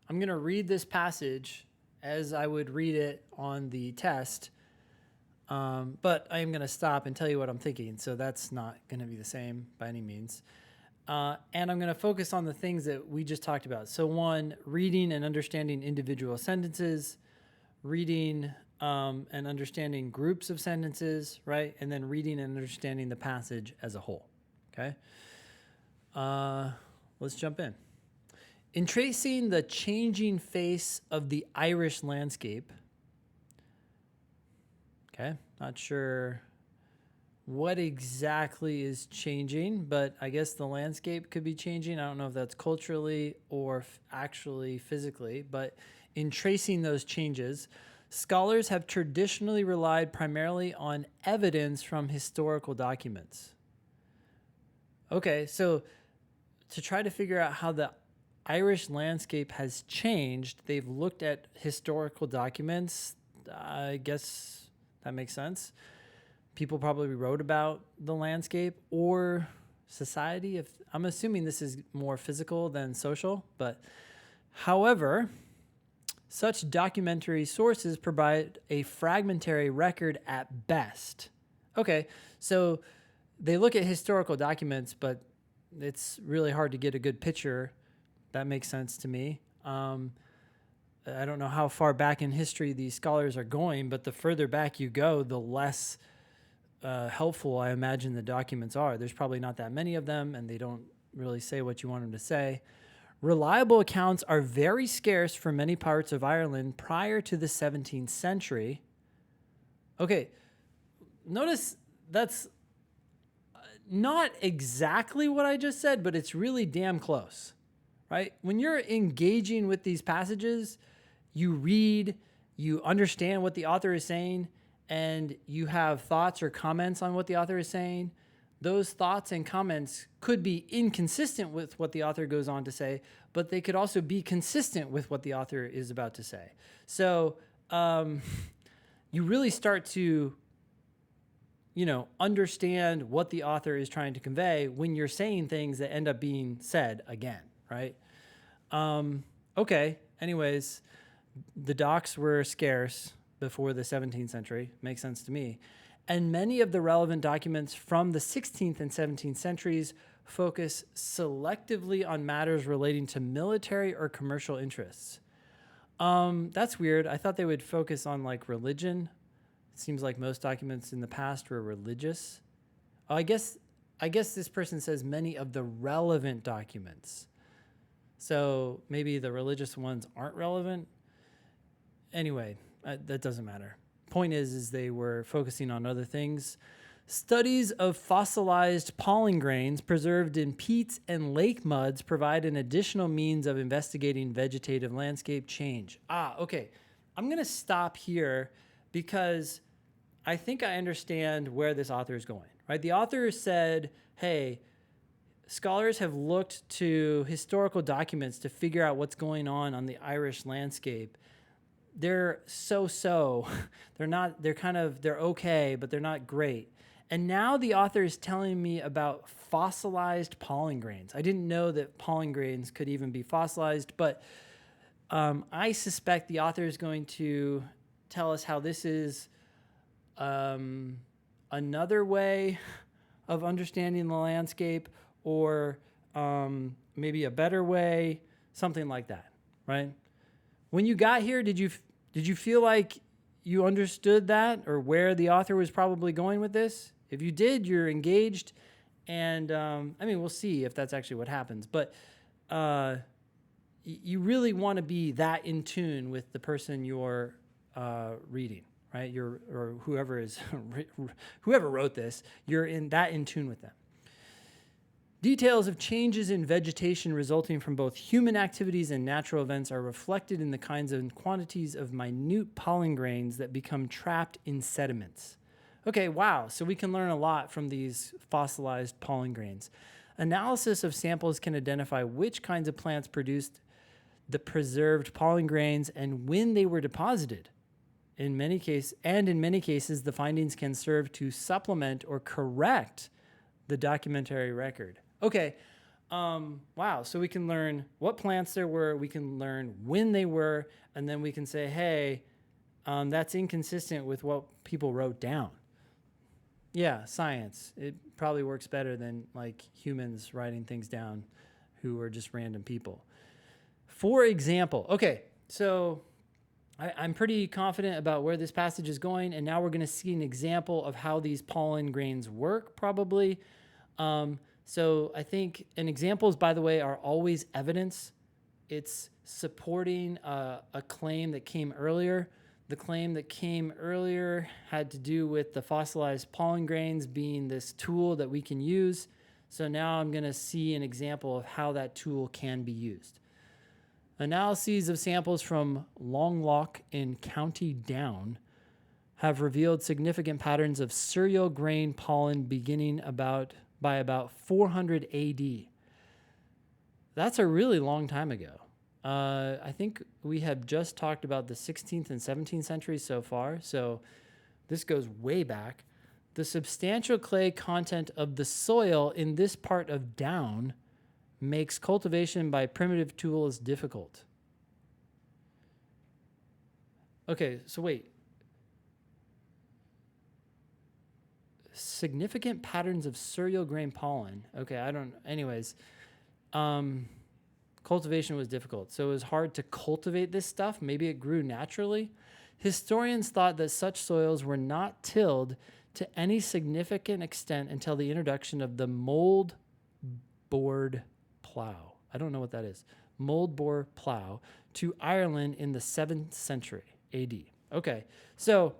I'm going to read this passage as I would read it on the test, but I am going to stop and tell you what I'm thinking, so that's not going to be the same by any means. And I'm going to focus on the things that we just talked about. So one, reading and understanding individual sentences, reading and understanding groups of sentences, right? And then reading and understanding the passage as a whole, okay? Let's jump in. In tracing the changing face of the Irish landscape, okay, not sure what exactly is changing, but I guess the landscape could be changing. I don't know if that's culturally or actually physically, but in tracing those changes, scholars have traditionally relied primarily on evidence from historical documents. Okay, so to try to figure out how the Irish landscape has changed, they've looked at historical documents. I guess that makes sense. People probably wrote about the landscape or society. If I'm assuming this is more physical than social, but however, such documentary sources provide a fragmentary record at best. Okay, so they look at historical documents, but it's really hard to get a good picture. That makes sense to me. I don't know how far back in history these scholars are going, but the further back you go, the less helpful I imagine the documents are. There's probably not that many of them, and they don't really say what you want them to say. Reliable accounts are very scarce for many parts of Ireland prior to the 17th century. Okay, notice that's not exactly what I just said, but it's really damn close, right? When you're engaging with these passages, you read, you understand what the author is saying, and you have thoughts or comments on what the author is saying. Those thoughts and comments could be inconsistent with what the author goes on to say, but they could also be consistent with what the author is about to say. So you really start to, understand what the author is trying to convey when you're saying things that end up being said again, right? Okay, anyways, the docs were scarce before the 17th century. Makes sense to me. And many of the relevant documents from the 16th and 17th centuries focus selectively on matters relating to military or commercial interests. That's weird. I thought they would focus on like religion. It seems like most documents in the past were religious. I guess this person says many of the relevant documents. So maybe the religious ones aren't relevant. Anyway, that doesn't matter. Point is they were focusing on other things. Studies of fossilized pollen grains preserved in peats and lake muds provide an additional means of investigating vegetative landscape change. Okay. I'm going to stop here because I think I understand where this author is going, right? The author said, hey, scholars have looked to historical documents to figure out what's going on the Irish landscape. They're so-so. They're okay, but they're not great. And now the author is telling me about fossilized pollen grains. I didn't know that pollen grains could even be fossilized, but I suspect the author is going to tell us how this is another way of understanding the landscape, or maybe a better way, something like that, right? When you got here, did you feel like you understood that or where the author was probably going with this? If you did, you're engaged, and we'll see if that's actually what happens. But you really want to be that in tune with the person you're reading, right? Or whoever wrote this, you're in tune with them. Details of changes in vegetation resulting from both human activities and natural events are reflected in the kinds and quantities of minute pollen grains that become trapped in sediments. Okay, wow. So we can learn a lot from these fossilized pollen grains. Analysis of samples can identify which kinds of plants produced the preserved pollen grains and when they were deposited. In many cases, the findings can serve to supplement or correct the documentary record. Okay, Wow. So we can learn what plants there were, we can learn when they were, and then we can say, hey, that's inconsistent with what people wrote down. Yeah, science. It probably works better than like humans writing things down who are just random people. For example, okay, so I'm pretty confident about where this passage is going, and now we're going to see an example of how these pollen grains work, probably. So I think, and examples, by the way, are always evidence. It's supporting a claim that came earlier. The claim that came earlier had to do with the fossilized pollen grains being this tool that we can use. So now I'm going to see an example of how that tool can be used. Analyses of samples from Longlock in County Down have revealed significant patterns of cereal grain pollen beginning by about 400 AD. That's a really long time ago. I think we have just talked about the 16th and 17th centuries so far, so this goes way back. The substantial clay content of the soil in this part of Down makes cultivation by primitive tools difficult. Okay, so wait. Significant patterns of cereal grain pollen. Okay, anyways. Cultivation was difficult, so it was hard to cultivate this stuff. Maybe it grew naturally. Historians thought that such soils were not tilled to any significant extent until the introduction of the mold-bored plow. I don't know what that is. Mold-bore plow to Ireland in the 7th century AD. Okay, so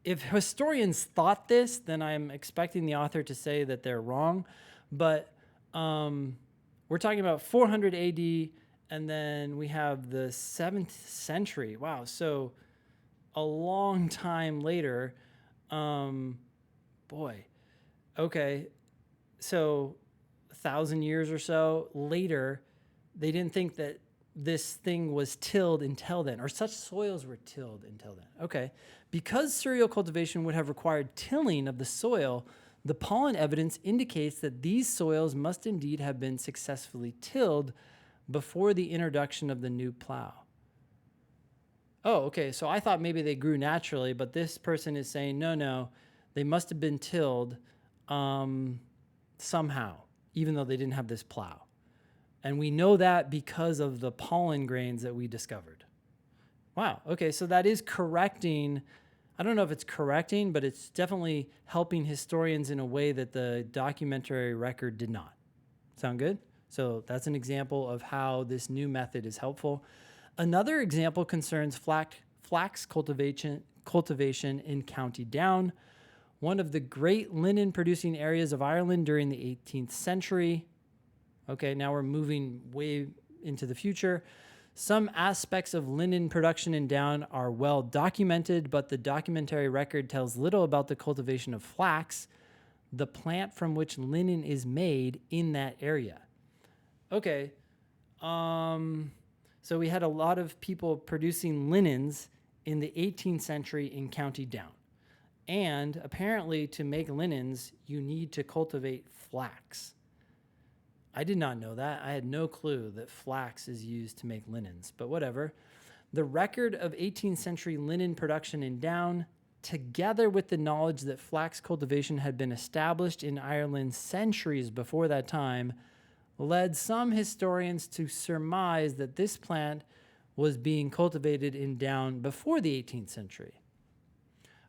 if historians thought this, then I'm expecting the author to say that they're wrong. But we're talking about 400 AD, and then we have the 7th century. Wow, so a long time later. Boy, okay, so 1,000 years or so later, they didn't think that this thing was tilled until then, or such soils were tilled until then. Okay, because cereal cultivation would have required tilling of the soil, the pollen evidence indicates that these soils must indeed have been successfully tilled before the introduction of the new plow. Oh, okay, so I thought maybe they grew naturally, but this person is saying, no, they must have been tilled somehow, even though they didn't have this plow. And we know that because of the pollen grains that we discovered. Wow, okay, so that is correcting. I don't know if it's correcting, but it's definitely helping historians in a way that the documentary record did not. Sound good? So that's an example of how this new method is helpful. Another example concerns flax cultivation in County Down, one of the great linen-producing areas of Ireland during the 18th century. Okay, now we're moving way into the future. Some aspects of linen production in Down are well documented, but the documentary record tells little about the cultivation of flax, the plant from which linen is made in that area. Okay, so we had a lot of people producing linens in the 18th century in County Down. And apparently to make linens, you need to cultivate flax. I did not know that. I had no clue that flax is used to make linens, but whatever. The record of 18th century linen production in Down, together with the knowledge that flax cultivation had been established in Ireland centuries before that time, led some historians to surmise that this plant was being cultivated in Down before the 18th century.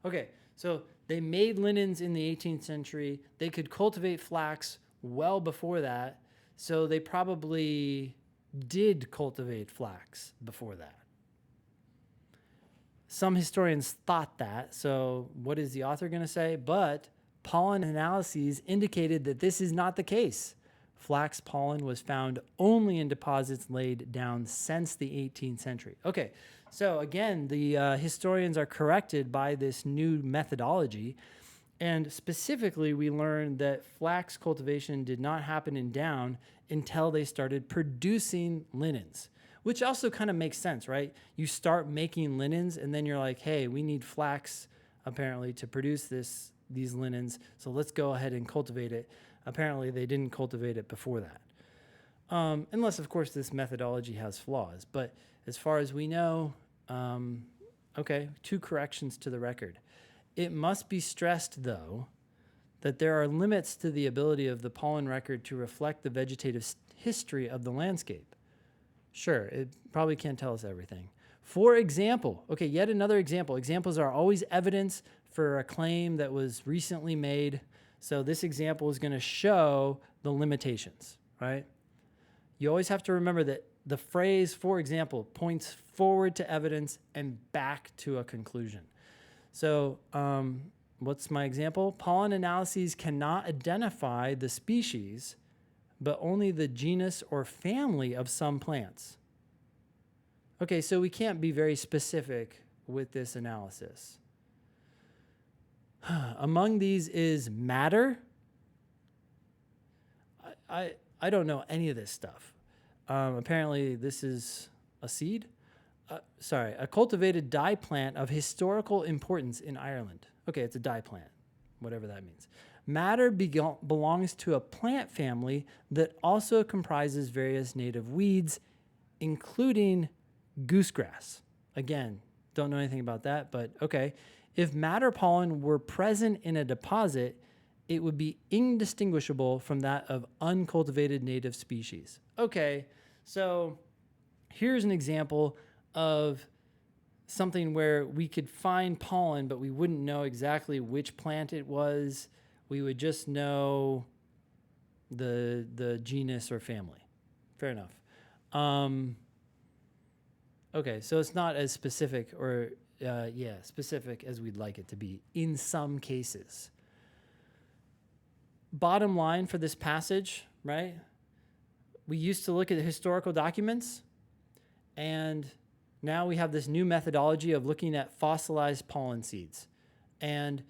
Okay, so they made linens in the 18th century. They could cultivate flax well before that, so they probably did cultivate flax before that. Some historians thought that, so what is the author going to say? But pollen analyses indicated that this is not the case. Flax pollen was found only in deposits laid down since the 18th century. Okay, so again, the historians are corrected by this new methodology. And specifically, we learned that flax cultivation did not happen in Down until they started producing linens, which also kind of makes sense, right? You start making linens, and then you're like, hey, we need flax, apparently, to produce these linens, so let's go ahead and cultivate it. Apparently, they didn't cultivate it before that. Unless, of course, this methodology has flaws. But as far as we know, okay, 2 corrections to the record. It must be stressed, though, that there are limits to the ability of the pollen record to reflect the vegetative history of the landscape. Sure, it probably can't tell us everything. For example, okay, yet another example. Examples are always evidence for a claim that was recently made. So this example is going to show the limitations, right? You always have to remember that the phrase, for example, points forward to evidence and back to a conclusion. So what's my example? Pollen analyses cannot identify the species, but only the genus or family of some plants. Okay, so we can't be very specific with this analysis. Among these is matter. I don't know any of this stuff. Apparently, this is a seed. A cultivated dye plant of historical importance in Ireland. Okay, it's a dye plant, whatever that means. Matter belongs to a plant family that also comprises various native weeds, including goosegrass. Again, don't know anything about that, but okay. If madder pollen were present in a deposit, it would be indistinguishable from that of uncultivated native species. Okay, so here's an example of something where we could find pollen, but we wouldn't know exactly which plant it was. We would just know the genus or family. Fair enough. Okay, so it's not as specific or, specific as we'd like it to be in some cases. Bottom line for this passage, right? We used to look at the historical documents, and now we have this new methodology of looking at fossilized pollen seeds. And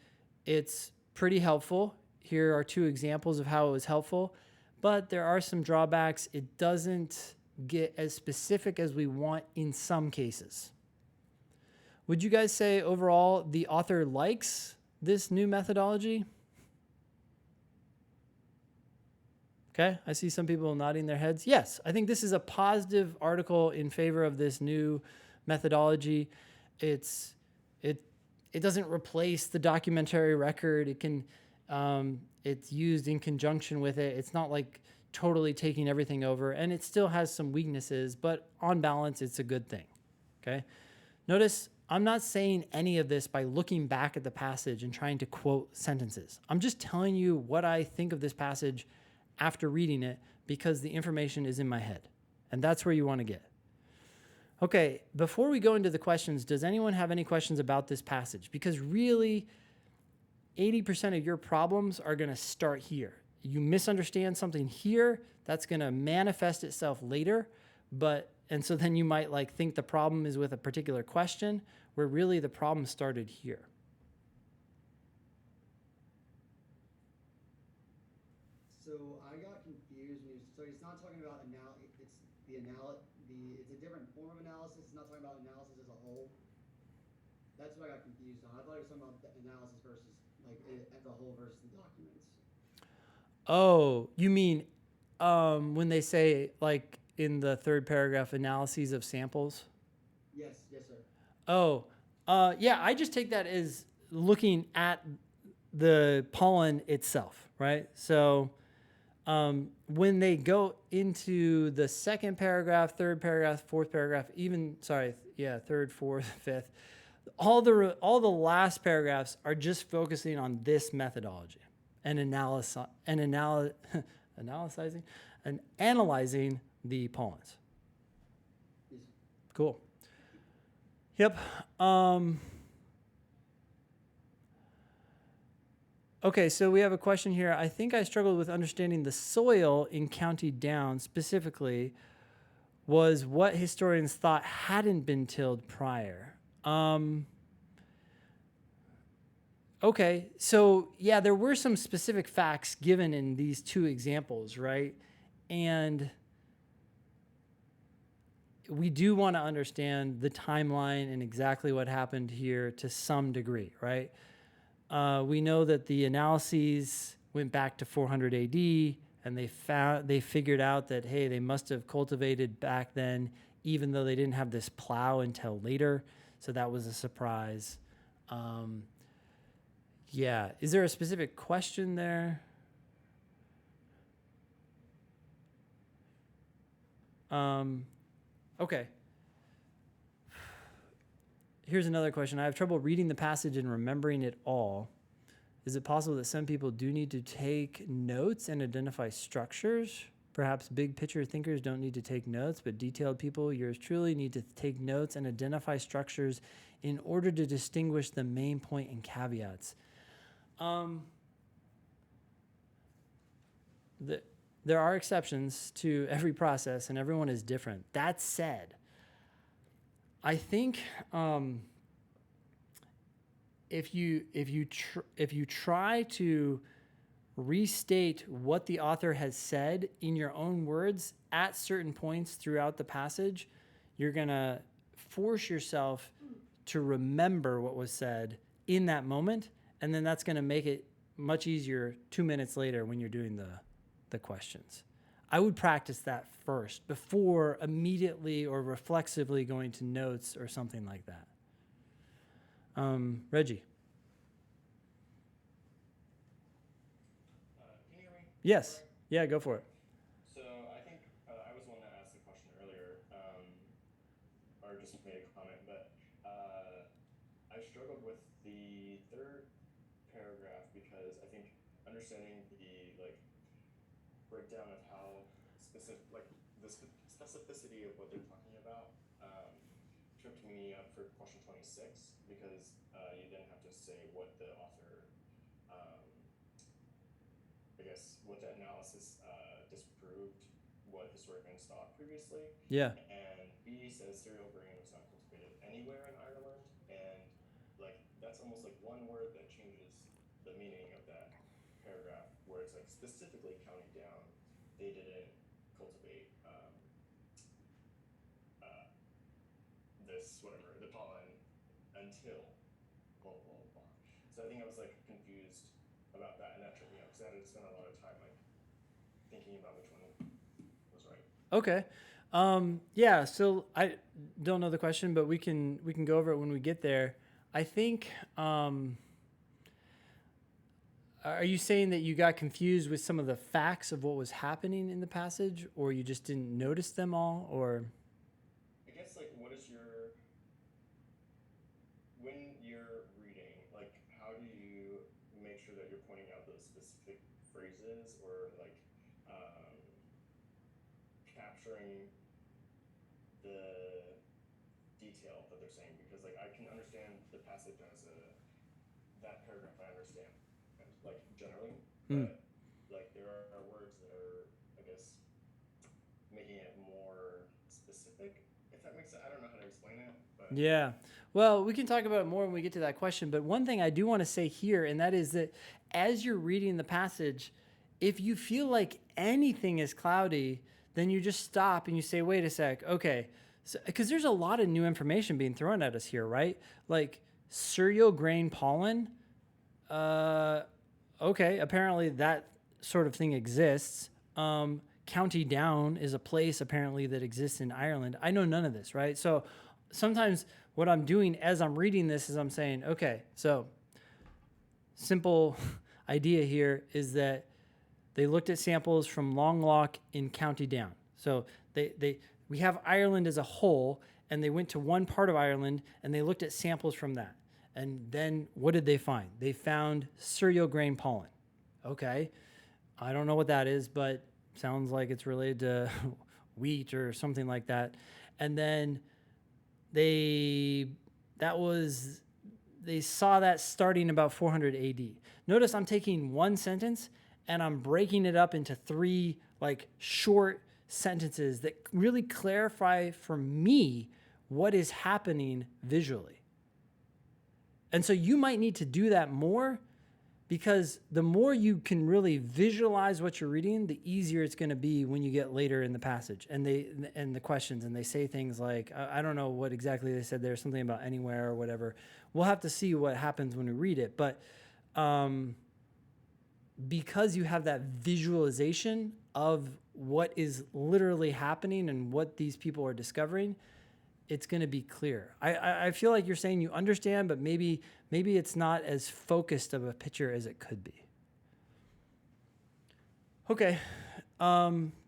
it's pretty helpful. Here are 2 examples of how it was helpful, but there are some drawbacks. It doesn't get as specific as we want in some cases. Would you guys say overall the author likes this new methodology? Okay, I see some people nodding their heads. Yes, I think this is a positive article in favor of this new methodology. It doesn't replace the documentary record. It can, it's used in conjunction with it. It's not like totally taking everything over, and it still has some weaknesses, but on balance, it's a good thing. Okay, notice I'm not saying any of this by looking back at the passage and trying to quote sentences. I'm just telling you what I think of this passage after reading it, because the information is in my head, and that's where you want to get. Okay, before we go into the questions, does anyone have any questions about this passage? Because really, 80% of your problems are going to start here. You misunderstand something here, that's going to manifest itself later, and so then you might think the problem is with a particular question, where really the problem started here. So I got confused when so he's not talking about it's a different form of analysis. It's not talking about analysis as a whole. That's what I got confused on. I thought he was talking about the analysis versus as a whole versus the documents. Oh, you mean when they say in the 3rd paragraph, analyses of samples? Yes, sir. Oh, yeah, I just take that as looking at the pollen itself, right? So when they go into the 2nd paragraph, 3rd paragraph, 4th paragraph, third, 4th, 5th, all the last paragraphs are just focusing on this methodology and analyzing the pollens. Yes. Cool. Yep. Okay, so we have a question here. I think I struggled with understanding the soil in County Down specifically was what historians thought hadn't been tilled prior. Okay, so yeah, there were some specific facts given in these 2 examples, right? And we do want to understand the timeline and exactly what happened here to some degree, right? We know that the analyses, went back to 400 AD, and they figured out that, hey, they must have cultivated back then, even though they didn't have this plow until later. So that was a surprise. Yeah. Is there a specific question there? Okay. Here's another question. I have trouble reading the passage and remembering it all. Is it possible that some people do need to take notes and identify structures? Perhaps big picture thinkers don't need to take notes, but detailed people, yours truly, need to take notes and identify structures in order to distinguish the main point and caveats. There are exceptions to every process, and everyone is different. That said, I think if you try to restate what the author has said in your own words at certain points throughout the passage, you're gonna force yourself to remember what was said in that moment, and then that's gonna make it much easier 2 minutes later when you're doing the questions. I would practice that first before immediately or reflexively going to notes or something like that. Reggie. Can you hear me? Yes. Yeah, go for it. So I think I was the one that asked the question earlier, or just made a comment, but I struggled with the third paragraph because I think understanding the breakdown of how specific, the specificity of what they're talking about, tripped me up for question 26 because you then have to say what the author, I guess, what the analysis disproved what historians thought previously. Yeah. And B says cereal grain was not cultivated anywhere in Ireland, and that's almost like one word that changes the meaning of that paragraph, where it's specifically counting down they didn't cultivate this whatever the pollen until blah blah blah blah. So I think I was confused about that, and that tripped me up because I had to spend a lot of time thinking about which one was right. Okay. Yeah, so I don't know the question, but we can go over it when we get there. I think are you saying that you got confused with some of the facts of what was happening in the passage, or you just didn't notice them all, or I guess what is your, when you're reading, how do you make sure that you're pointing out those specific phrases or capturing the detail that they're saying? Because I can understand the passage as that paragraph I understand generally, but there are words that are, I guess, making it more specific, if that makes sense. I don't know how to explain it, but yeah. Well, we can talk about it more when we get to that question, but one thing I do want to say here, and that is that as you're reading the passage, if you feel like anything is cloudy, then you just stop and you say, wait a sec, okay. Because there's a lot of new information being thrown at us here, right? Like cereal grain pollen. Okay, apparently that sort of thing exists. County Down is a place apparently that exists in Ireland. I know none of this, right? So sometimes what I'm doing as I'm reading this is I'm saying, okay, so simple idea here is that they looked at samples from Longlock in County Down. So we have Ireland as a whole, and they went to one part of Ireland and they looked at samples from that. And then what did they find? They found cereal grain pollen. Okay. I don't know what that is, but sounds like it's related to wheat or something like that. And then they saw that starting about 400 AD. Notice I'm taking one sentence and I'm breaking it up into three short sentences that really clarify for me what is happening visually. And so you might need to do that more, because the more you can really visualize what you're reading, the easier it's going to be when you get later in the passage and the questions, and they say things like, I don't know what exactly they said there, something about anywhere or whatever. We'll have to see what happens when we read it. But because you have that visualization of what is literally happening and what these people are discovering, it's going to be clear. I feel like you're saying you understand, but maybe it's not as focused of a picture as it could be. Okay,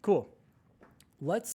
cool. Let's